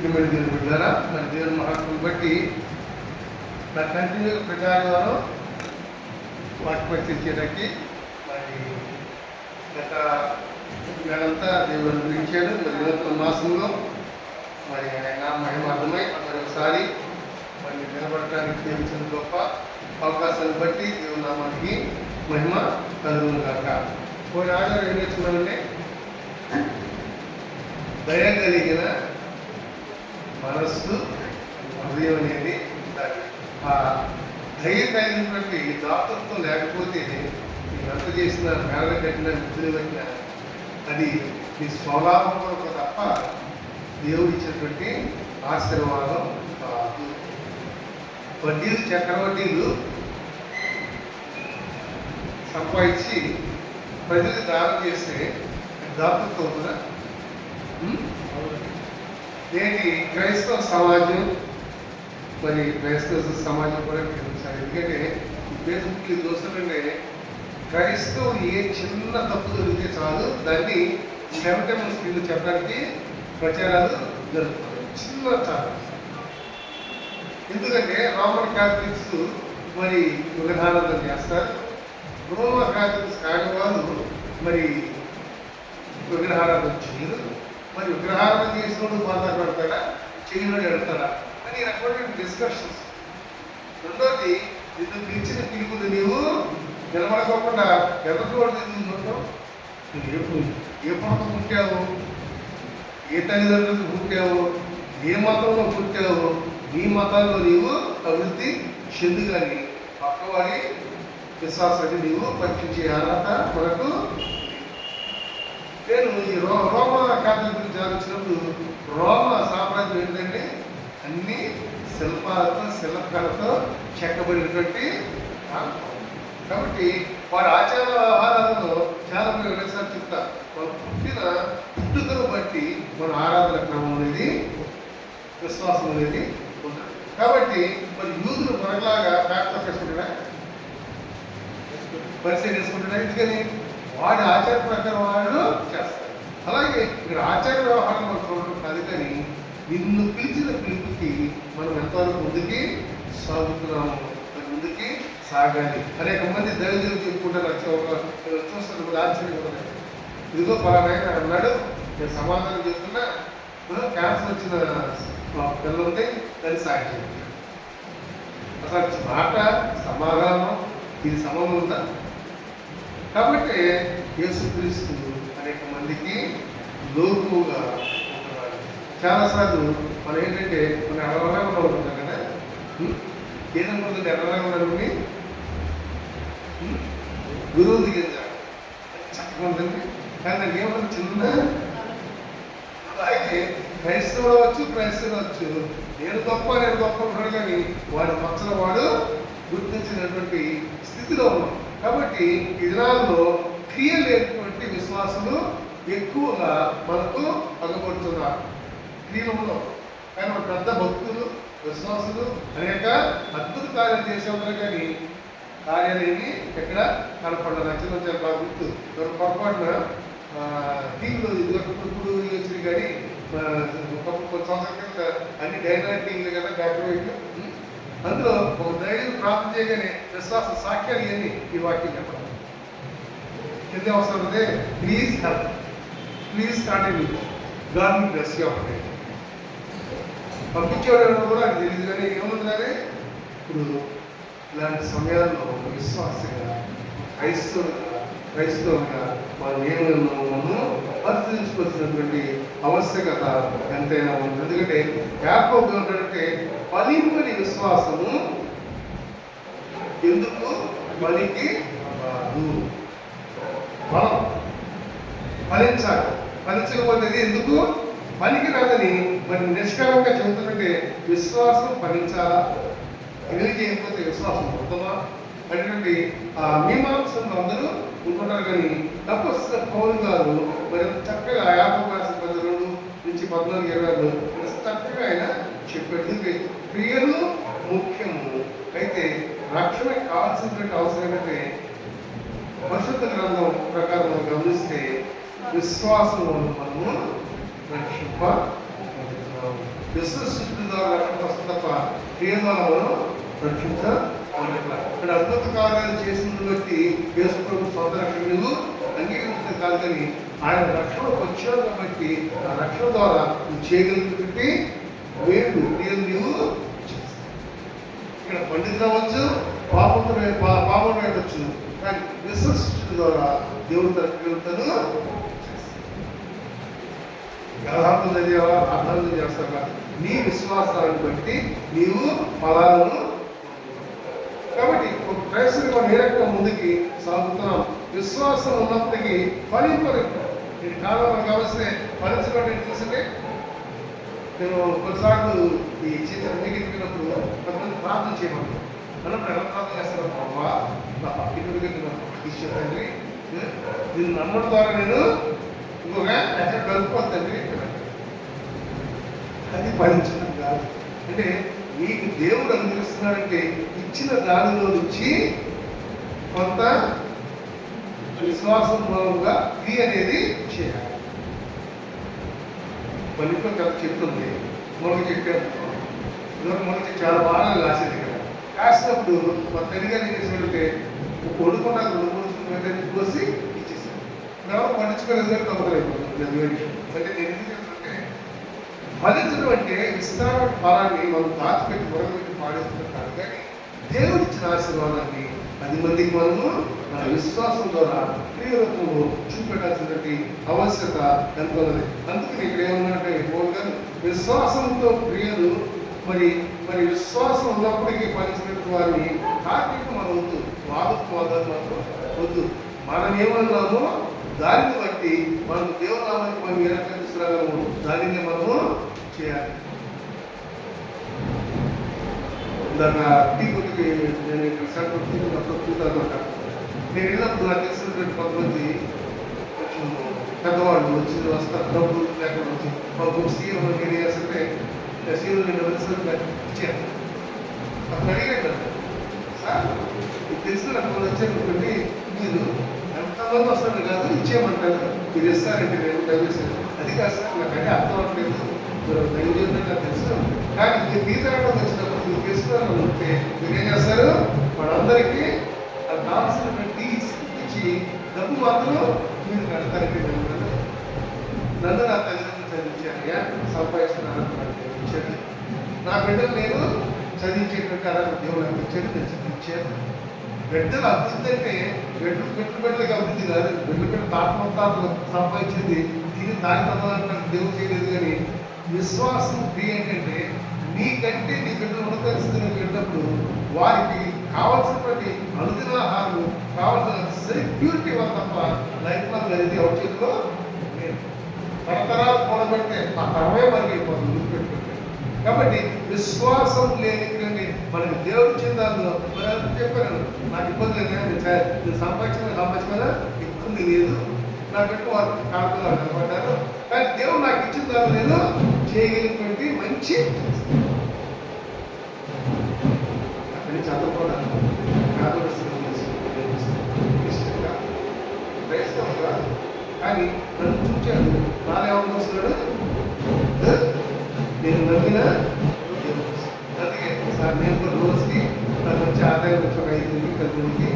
మిమ్మల్ని దేవుని బిడ్డారా, మరి దేవుని మహాత్ముని బట్టి నా కంటిన్యూ ప్రకారం వాక్యం చేయడానికి మరి గత నెలంతా దేవుడు అనుగ్రహించాడు. మరి నూతన మాసంలో మరి ఆయన మహిమార్థమై మరి ఒకసారి మరి నిలబడటానికి దేవుని గొప్ప అవకాశాన్ని బట్టి దేవుని నామానికి మహిమ కలుగును గాక. పోయిన ఆధారం ఏం నేర్చుకున్నామంటే, దయ కలిగిన మనస్సు హృదయం అనేది ఆ దయ కలిగినటువంటి దాతృత్వం లేకపోతే ఎంత చేసిన మేడ కట్టిన నిధులు పెట్టిన అది నీ స్వభావం కొరకు తప్ప దేవుడు ఇచ్చినటువంటి ఆశీర్వాదం కాదు. వడ్డీలు చక్రవడ్డీలు సంపాదించి ప్రజలకు దానం చేస్తే దాతృత్వం అవుతుందా? నేటి క్రైస్తవ సమాజం మరి క్రైస్తవ సమాజం కూడా గ్రహించాలి. ఎందుకంటే ఫేస్బుక్ చూస్తుంటే క్రైస్తవులు ఏ చిన్న తప్పు జరిగితే చాలు దాన్ని సెవెంటైన్ స్క్రీన్లు చెప్పడానికి ప్రచారాలు జరుగుతాయి. చిన్న చాలు. ఎందుకంటే రోమన్ క్యాథలిక్స్ మరి విగ్రహారాధన చేస్తారు. రోమన్ క్యాథలిక్స్ కాని వాళ్ళు మరి విగ్రహారాధన చేయరు. మరి విగ్రహారాధన చేసినోడు బాధపడతాడా, చేయనోడు ఎడతాడా అని రకమైన డిస్కషన్స్. రెండోది, నిన్ను పిలిచిన పిలుపులు నీవు నిలబడకోకుండా ఎదటివాడు ఎందుకు నువ్వు ఏ పథకం పుట్టావు, ఏ తల్లిదండ్రులకు పుట్టావు, ఏ మతంలో పుట్టావు, నీ మతాల్లో నీవు అభివృద్ధి చెందు. కానీ పక్కవాడి విశ్వాసాన్ని నీవు పరీక్షించే అర్హత మనకు. నేను ఈ రోమ క్యాథలిక్ గురించి ఆలోచించినప్పుడు రోమ సామ్రాజ్యం ఏంటంటే అన్ని శిల్పాలతో శిల్పకళతో చెక్కబడినటువంటి కాబట్టి వారి ఆచార వ్యవహారాలలో చాలా మంది విషయాలు చెప్తా. వాళ్ళు పుట్టుకను బట్టి మన ఆరాధన క్రమం అనేది విశ్వాసం అనేది ఉంటుంది. కాబట్టి మరి యూదులు మనలాగా ఫ్యాక్టర్ చేసుకుంటున్నా పరిచయం చేసుకుంటున్నా. ఎందుకని వాడి ఆచార ప్రకారం వాడు చేస్తారు. అలాగే ఇక్కడ ఆచార వ్యవహారం మనం చూడటం కాదు, కానీ నిన్ను పిలిచిన పిలుపుకి మనం ఎంతవరకు ముందుకి సాగుతున్నాము, ముందుకి సాగాలి. అనేక మంది దైవజనులు చెప్పుకుంటారు. చూస్తారు ఆశ్చర్యం. ఇదిగో పలానా అన్నాడు, నేను సమాధానం చెప్తున్నా, క్యాన్సర్ వచ్చిన పిల్లలు ఉంటే దాన్ని సాయం. అసలు మాట సమాధానం ఇది సమం ఉందా? కాబట్టి యేసుక్రీస్తు అనేక మందికి లోకుగా ఉంటున్నాడు. చాలాసార్లు మనం ఏంటంటే మనం ఎర్రగా ఉంటున్నాం కదా, ఏదనుకుంటుంది ఎర్రగా ఉండాలని గురువు దిగింది చక్కగా ఉంటుంది. కానీ దానికి ఏమన్నా చిన్న అయితే క్రైస్తవులు అవచ్చు, క్రైస్తవులు అవచ్చు, నేను గొప్ప ఉన్నాడు, కానీ వాడి పచ్చల వాడు గుర్తించినటువంటి స్థితిలో ఉన్నాం. కాబట్టి ఈ దినాల్లో క్రియ లేనటువంటి విశ్వాసులు ఎక్కువగా మనకు పగబడుతున్నారు. క్రియలో కానీ మన పెద్ద భక్తులు విశ్వాసులు అనేక అద్భుత కార్యాలు చేసేవారు, కానీ కార్యాలేమి ఎక్కడ కనపడదు. నచ్చిన బాగా గుర్తు పొరపాటున టీంలో ఇప్పుడు వచ్చింది, కానీ కొన్ని సంవత్సరాల కింద అన్ని డైనామిక్ టీంలు కదా డాక్యుమెంట్. అందులో ఒక ధైర్యం ప్రాప్తం చేయగానే విశ్వాస సాక్ష్యాలు ఇవన్నీ ఈ వాక్యం చెప్పడం ఎంత అవసరం ఉంది. Please help, please continue, government bless you అంటే పంపించేవాడు కూడా అది తెలియదు. కానీ ఏముంది, కానీ ఇప్పుడు ఇలాంటి సమయాల్లో విశ్వాసంగా క్రైస్తవులుగా మనం ఏమన్నా పరిశీలించుకోవాల్సినటువంటి ఆవశ్యకత ఎంతైనా ఉంది. ఎందుకంటే యాకోబు ఏంటంటే ఫలింపని విశ్వాసము ఎందుకు పనికి రాదు. మనం ఫలించాలి, ఫలించకపోతే ఎందుకు పనికి రాదని మరి నిష్కరంగా చెబుతుంటే విశ్వాసం ఫలించాలా, ఇది చేయకపోతే విశ్వాసం ఉంటుందా అనేటువంటి మీమాంసంలో అందరూ ఉంటున్నారు. కానీ తపస్సు పౌలు గారు మరి చక్కగా 52-14-20 చక్కగా ఆయన చెప్పాడు. క్రియలు ముఖ్యము, అయితే రక్షణ కావాల్సినటువంటి అవసరం ఏంటంటే పరిశుద్ధ గ్రంథం ప్రకారం మనం గమనిస్తే విశ్వాసం మనము రక్షింప విశ్వసించడం ద్వారా రక్షణ వస్తుంది తప్ప క్రియ ద్వారా మనం రక్షించబడట్లా. ఇక్కడ అద్భుత కార్యాలు చేసినది బట్టి యేసు ప్రభు సొంత రక్షణ నువ్వు అంగీకరించడం కాదు, కానీ ఆయన రక్షణకు వచ్చావు కాబట్టి ఆ రక్షణ ద్వారా నువ్వు చేయగలిగినటువంటి వేడు క్రియలు నువ్వు ఇక్కడ పండితులు అవ్వచ్చు, పాపం వేయవచ్చు, కానీ విశ్వసించడం ద్వారా దేవుడు తన క్రియలను యథార్థం చదివావా అర్థం చేస్తావా నీ విశ్వాసాన్ని బట్టి నీవు ఫలాలను. కాబట్టి క్రైస్తవులు మనం ఏ రకంగా ముందుకి సాగుతున్నాం, విశ్వాసం ఉన్నప్పటికీ ఫలింపలేదు. నేను కాలం మనకు కావాల్సిన ఫలించడం ఏంటి చూసంటే, నేను కొన్నిసార్లు ఈ చేతులు మిగిలినప్పుడు కొంతమంది ప్రార్థన చేయమన్నాను. అన్నప్పుడు ఎలా ప్రార్థన చేస్తాను, అమ్మా నా పక్కింటికి తండ్రి దీన్ని నమ్మడం ద్వారా నేను ఇంకొక ఎక్కడ కలుపుకోద్దండి. అది ఫలించడం కాదు. అంటే నీకు దేవుడు అనుగ్రహిస్తున్నాడంటే ఇచ్చిన దానిలో నుంచి కొంత విశ్వాసం మూలంగా క్రియ అనేది చేయాలి. పనిలో కథ చెప్తుంది, మొలక చెప్పాను, మొలక చాలా బాగా కాసేది కదా. కాసినప్పుడు మా తల్లిగా ఏం చేసినట్టే కొడుకున్నా 2-3 కోసి ఇచ్చేసాను. ఎవరు పండించుకోలేదు కానీ తొందరైపోతుంది. అంటే నేను ఎందుకు చెప్తుంటే, ఫలించడం అంటే విస్తారమైన ఫలాన్ని మనం దాచిపెట్టి మొదలుపెట్టి పాడేస్తున్నాం కాదు, కానీ దేవుడు ఇచ్చిన ఆశీర్వాదాన్ని 10 మందికి మనము మన విశ్వాసం ద్వారా క్రియరూపంలో చూపెట్టాల్సినటువంటి ఆవశ్యకత ఎంతో ఉన్నది. అందుకని ఇక్కడ ఏమన్నారంటే గారు విశ్వాసంతో క్రియలు మరి విశ్వాసం ఉన్నప్పటికీ ఫలించినట్టు వారిని కాకి మనం వద్దు, వాదాలు మాత్రం వద్దు. మనం ఏమన్నామో దానిని బట్టి మనం దేవునామానికి మనం ఏ రకంగా తీసుకురాగలము దానిని మనము చేయాలి. దాన్ని టీ కొద్దికి నేను ఇక్కడ సెంటర్ కూతాను. నేను వెళ్ళినప్పుడు నాకు తెలిసినటువంటి కొంతమంది కొంచెం పెద్దవాళ్ళు వస్తారు, డబ్బులు లేకుండా వచ్చి మాకు సీఎం ఏరియాస్ అంటే సీఎం నేను వెళ్తున్నట్టుగా ఇచ్చాను. అప్పుడు అడిగాను, సార్ మీకు తెలిసిన నాకు వచ్చేటటువంటి మీరు ఎంతమంది వస్తారు కాదు ఇచ్చేయమంటారు, మీరు ఇస్తారంటే నేను దయచేసాను. అది కాదు సార్, నాకంటే అర్థం అవ్వట్లేదు, దయచేసి నాకు తెలుసు, కానీ మీరు తీర్థం వచ్చినప్పుడు మీరు తెలుసుకోవాలని ఉంటే మీరేం చేస్తారు, వాళ్ళందరికీ కావాల్సినటువంటి ఇచ్చి డబ్బు మాత్రం మీరు కడతారంటే నన్ను నా తల్లిదండ్రులు చదివించారయ్యా, సంపాదిస్తున్నాను, నా బిడ్డలు నేను చదివించేటువంటి అలా దేవుడు నాకు ఇచ్చాడు, నేను చదివించాను. బిడ్డలు అభివృద్ధి అంటే బిడ్డలకి అభివృద్ధి కాదు, బిడ్డ తాత్మతాలు సంపాదించింది తిని దాని తర్వాత దేవుడు చేయలేదు. కానీ విశ్వాసం క్రియ ఏంటంటే నీకంటే నీ బిడ్డలు ఉన్నతరిస్తుంది వెళ్ళినప్పుడు వారికి కావాల్సినటువంటి అనుదిన ఆహారం కావాల్సిన సెక్యూరిటీ వాళ్ళు తప్ప లైఫ్ లాంగ్ అనేది ఎవరి చేతిలో లేదు. తరతరాలు పొలబెడితే ఆ తరమే మనకి అయిపోతుంది గుర్తుపెట్టుకుంటే. కాబట్టి విశ్వాసం లేని మనకి దేవుడు చెందాలో చెప్పాను, నాకు ఇబ్బంది లేదు, నేను సంపాదించిన ఇబ్బంది లేదు, నా బిడ్డ వారు కాకుండా నిలబడ్డారు, కానీ దేవుడు నాకు ఇచ్చిన దాన్ని నేను చేయగలిగినటువంటి మంచి అక్కడి నుంచి చదువుకోవడానికి క్రైస్తవుగా కానీ నన్ను చూచాడు, నానేమని వస్తున్నాడు, నేను నమ్మిన అందుకే సార్ నేను కూడా రోజుకి నాకు వచ్చే ఆదాయం వచ్చి ఒక 5 10 మందికి